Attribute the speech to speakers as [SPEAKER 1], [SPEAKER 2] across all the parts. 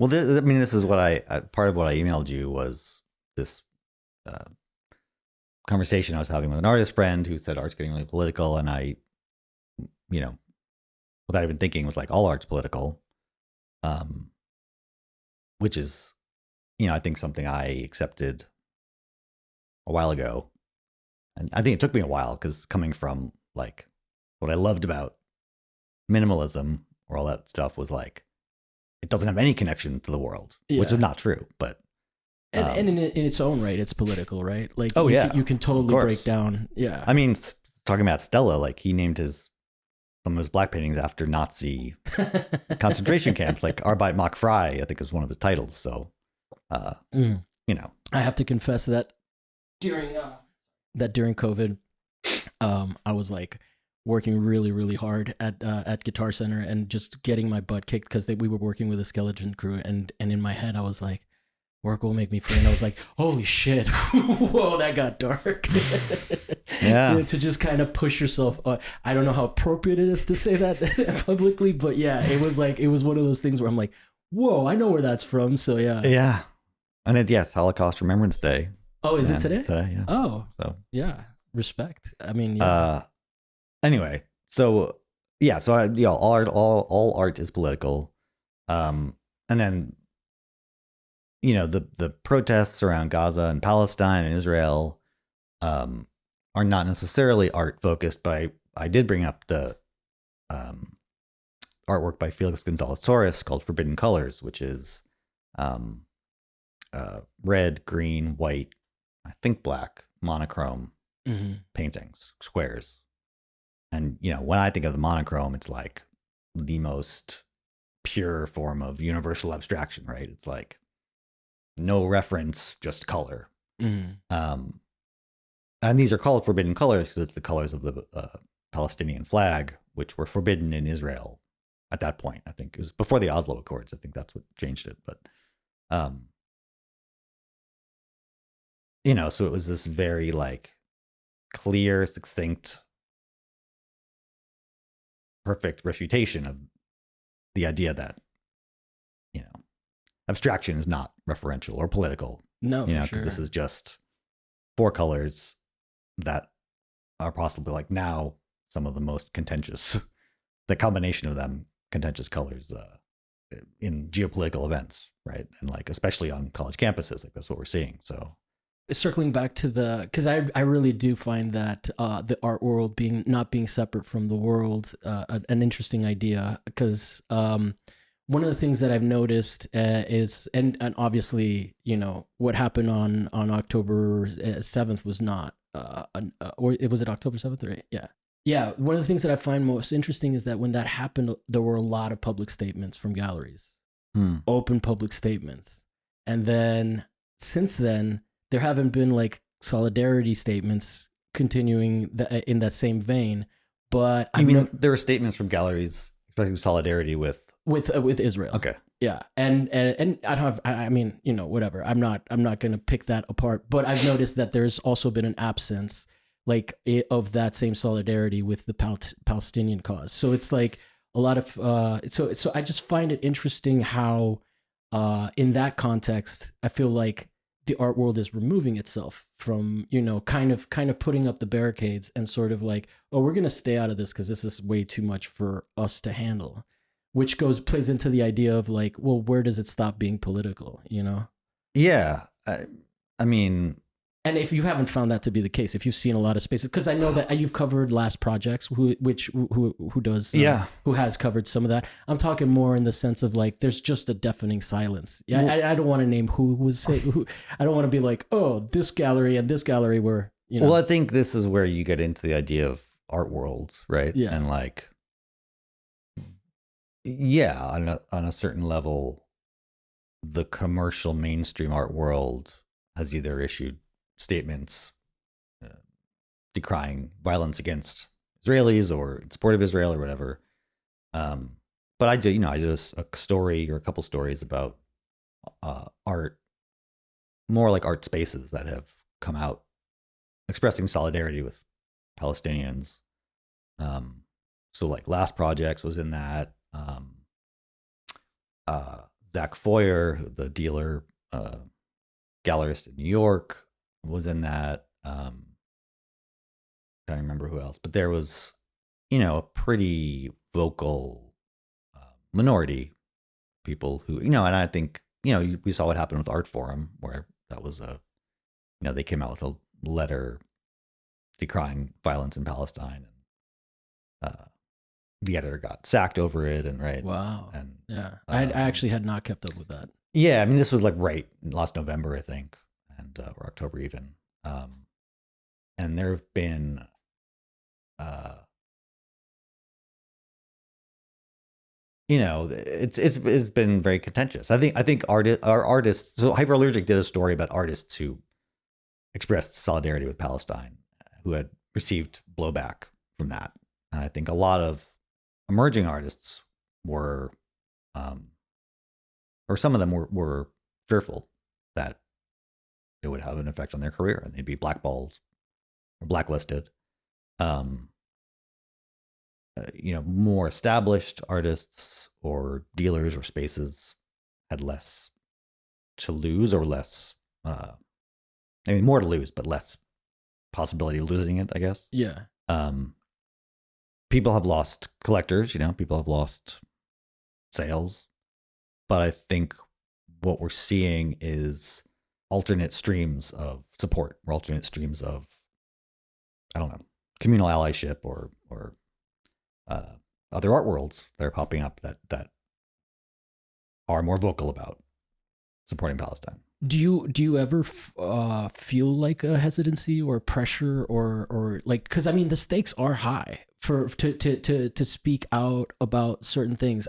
[SPEAKER 1] Well, this is what part of what I emailed you was this uh, conversation I was having with an artist friend who said art's getting really political, and I, without even thinking, was like, all art's political, which is, I think something I accepted a while ago, and I think it took me a while because coming from like what I loved about minimalism or all that stuff was like it doesn't have any connection to the world, which is not true, but.
[SPEAKER 2] And in its own right, it's political, right? Like, you can totally break down. Yeah.
[SPEAKER 1] I mean, talking about Stella, like he named some of his black paintings after Nazi concentration camps, like Arbeit macht frei, I think is one of his titles. So,
[SPEAKER 2] I have to confess that during COVID, I was like working really, really hard at Guitar Center and just getting my butt kicked because we were working with a skeleton crew, and in my head I was like, work will make me free. And I was like, holy shit. Whoa, that got dark.
[SPEAKER 1] Yeah.
[SPEAKER 2] To just kind of push yourself. I don't know how appropriate it is to say that publicly, but yeah, it was one of those things where I'm like, whoa, I know where that's from. So yeah.
[SPEAKER 1] Yeah. And it's Holocaust Remembrance Day.
[SPEAKER 2] Oh, is it today?
[SPEAKER 1] Today, yeah.
[SPEAKER 2] Oh, so yeah. Respect. I mean, yeah.
[SPEAKER 1] Anyway, so yeah, so all art is political. And then, the protests around Gaza and Palestine and Israel are not necessarily art focused, but I did bring up the artwork by Felix Gonzalez Torres called Forbidden Colors, which is red, green, white, I think black, monochrome paintings, squares. And, when I think of the monochrome, it's like the most pure form of universal abstraction, right? It's like no reference, just color. And these are called forbidden colors because it's the colors of the Palestinian flag, which were forbidden in Israel at that point. I think it was before the Oslo Accords. I think that's what changed it. But, so it was this very like clear, succinct, perfect refutation of the idea that, abstraction is not referential or political.
[SPEAKER 2] No,
[SPEAKER 1] because this is just four colors that are possibly like now some of the most contentious, the combination of them contentious colors in geopolitical events, right? And like especially on college campuses, like that's what we're seeing. So
[SPEAKER 2] circling back to because I really do find that the art world not being separate from the world an interesting idea, because one of the things that I've noticed is, and obviously, what happened on October 7th was not, or was it October 7th? Right? Yeah. Yeah. One of the things that I find most interesting is that when that happened, there were a lot of public statements from galleries, open public statements. And then since then, there haven't been like solidarity statements continuing in that same vein. But
[SPEAKER 1] there were statements from galleries expressing solidarity with
[SPEAKER 2] Israel.
[SPEAKER 1] Okay.
[SPEAKER 2] Yeah. And I don't have, I mean, whatever. I'm not going to pick that apart, but I've noticed that there's also been an absence of that same solidarity with the Palestinian cause. So it's like a lot of, so I just find it interesting how, in that context, I feel like the art world is removing itself from, kind of putting up the barricades and sort of like, oh, we're going to stay out of this because this is way too much for us to handle. Which plays into the idea of like, well, where does it stop being political,
[SPEAKER 1] Yeah. I mean...
[SPEAKER 2] And if you haven't found that to be the case, if you've seen a lot of spaces, because I know that you've covered Last Projects, who does, who has covered some of that. I'm talking more in the sense of like, there's just a deafening silence. Yeah, well, I don't want to name who. I don't want to be like, oh, this gallery and this gallery were,
[SPEAKER 1] Well, I think this is where you get into the idea of art worlds, right?
[SPEAKER 2] Yeah.
[SPEAKER 1] And like, yeah, on a certain level, the commercial mainstream art world has either issued statements decrying violence against Israelis or in support of Israel or whatever. But I did a story or a couple stories about art, more like art spaces that have come out expressing solidarity with Palestinians. So like Last Projects was in that. Zach Foyer, the dealer, gallerist in New York, was in that. Can't remember who else, but there was, a pretty vocal minority people who, and I think, we saw what happened with Art Forum, where that was they came out with a letter decrying violence in Palestine, and the editor got sacked over it, and right.
[SPEAKER 2] Wow.
[SPEAKER 1] And
[SPEAKER 2] yeah, I actually had not kept up with that.
[SPEAKER 1] Yeah, I mean, this was like right last November, I think, and or October even. And there have been it's been very contentious. I think artists. So Hyperallergic did a story about artists who expressed solidarity with Palestine, who had received blowback from that, and I think a lot of emerging artists were, or some of them were fearful that it would have an effect on their career and they'd be blackballed or blacklisted. More established artists or dealers or spaces had less to lose, or less, more to lose, but less possibility of losing it, I guess.
[SPEAKER 2] Yeah.
[SPEAKER 1] People have lost collectors, people have lost sales, but I think what we're seeing is alternate streams of support, or alternate streams of, I don't know, communal allyship, or other art worlds that are popping up that are more vocal about supporting Palestine.
[SPEAKER 2] Do you ever feel like a hesitancy or pressure or like, because I mean the stakes are high to speak out about certain things.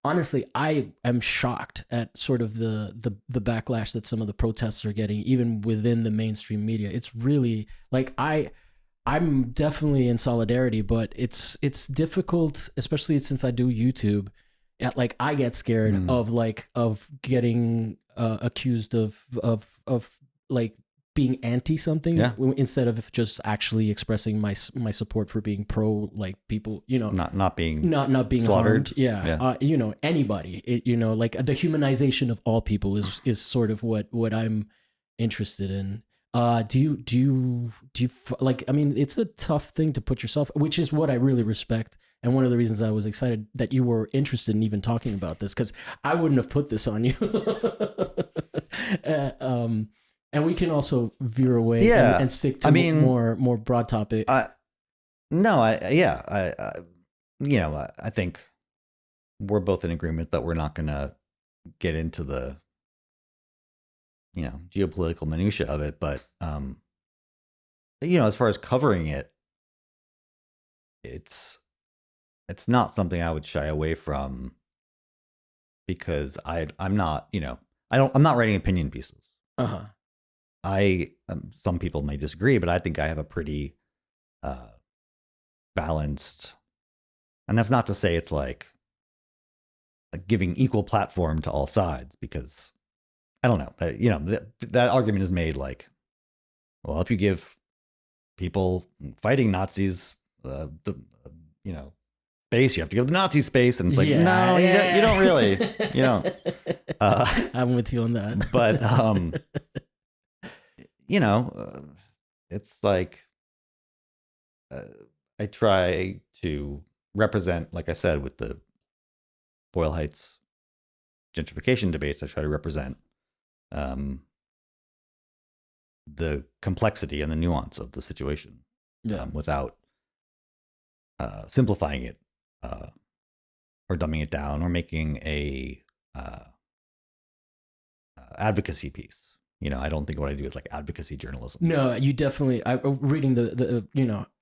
[SPEAKER 2] Honestly, I am shocked at sort of the backlash that some of the protests are getting, even within the mainstream media. It's really like I'm definitely in solidarity, but it's difficult, especially since I do YouTube. Like I get scared of getting accused of like being anti something, instead of just actually expressing my support for being pro, like people, not being
[SPEAKER 1] slaughtered.
[SPEAKER 2] Harmed. Yeah. Anybody, like the humanization of all people is sort of what I'm interested in. Do you like, I mean, it's a tough thing to put yourself, which is what I really respect. And one of the reasons I was excited that you were interested in even talking about this, because I wouldn't have put this on you. And we can also veer away and stick to more broad topics.
[SPEAKER 1] I think we're both in agreement that we're not going to get into the geopolitical minutia of it, but as far as covering it, it's not something I would shy away from, because I'm not I'm not writing opinion pieces. Some people may disagree, but I think I have a pretty balanced, and that's not to say it's like giving equal platform to all sides, because I don't know. That argument is made like, well, if you give people fighting Nazis space, you have to give the Nazis space, and it's like, no, you don't really, you don't.
[SPEAKER 2] I'm with you on that.
[SPEAKER 1] But it's like I try to represent, like I said, with the Boyle Heights gentrification debates, I try to represent the complexity and the nuance of the situation, without simplifying it or dumbing it down, or making a advocacy piece. I don't think what I do is like advocacy journalism.
[SPEAKER 2] No, you definitely. Reading the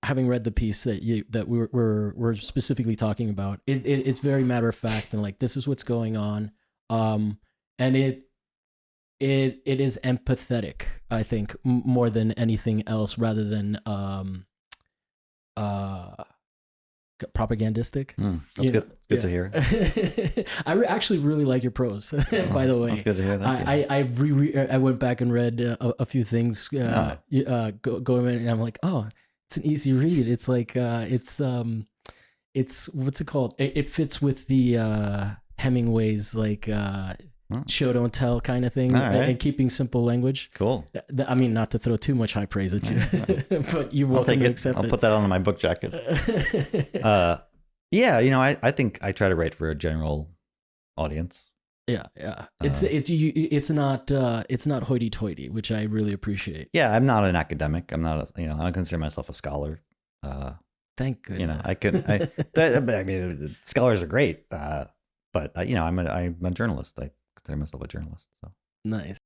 [SPEAKER 2] having read the piece that we're specifically talking about, it's very matter of fact, and like, this is what's going on, and it is empathetic, I think, more than anything else, rather than propagandistic.
[SPEAKER 1] That's good. It's good to hear.
[SPEAKER 2] I actually really like your prose, by the way.
[SPEAKER 1] That's good to hear.
[SPEAKER 2] I went back and read a few things going in, and I'm like, oh, it's an easy read. It's like it's what's it called? It fits with the Hemingway's like
[SPEAKER 1] Oh,
[SPEAKER 2] show don't tell kind of thing,
[SPEAKER 1] all right.
[SPEAKER 2] and keeping simple language.
[SPEAKER 1] Cool.
[SPEAKER 2] I mean, not to throw too much high praise at you, but you're
[SPEAKER 1] I'll
[SPEAKER 2] welcome
[SPEAKER 1] take
[SPEAKER 2] to
[SPEAKER 1] it.
[SPEAKER 2] accept
[SPEAKER 1] I'll
[SPEAKER 2] it.
[SPEAKER 1] put that on my book jacket. Yeah, I think I try to write for a general audience.
[SPEAKER 2] Yeah. It's not hoity-toity, which I really appreciate.
[SPEAKER 1] Yeah, I'm not an academic. I'm not I don't consider myself a scholar.
[SPEAKER 2] Thank goodness.
[SPEAKER 1] I mean, scholars are great. But I'm a journalist. I consider myself a journalist. So
[SPEAKER 2] Nice.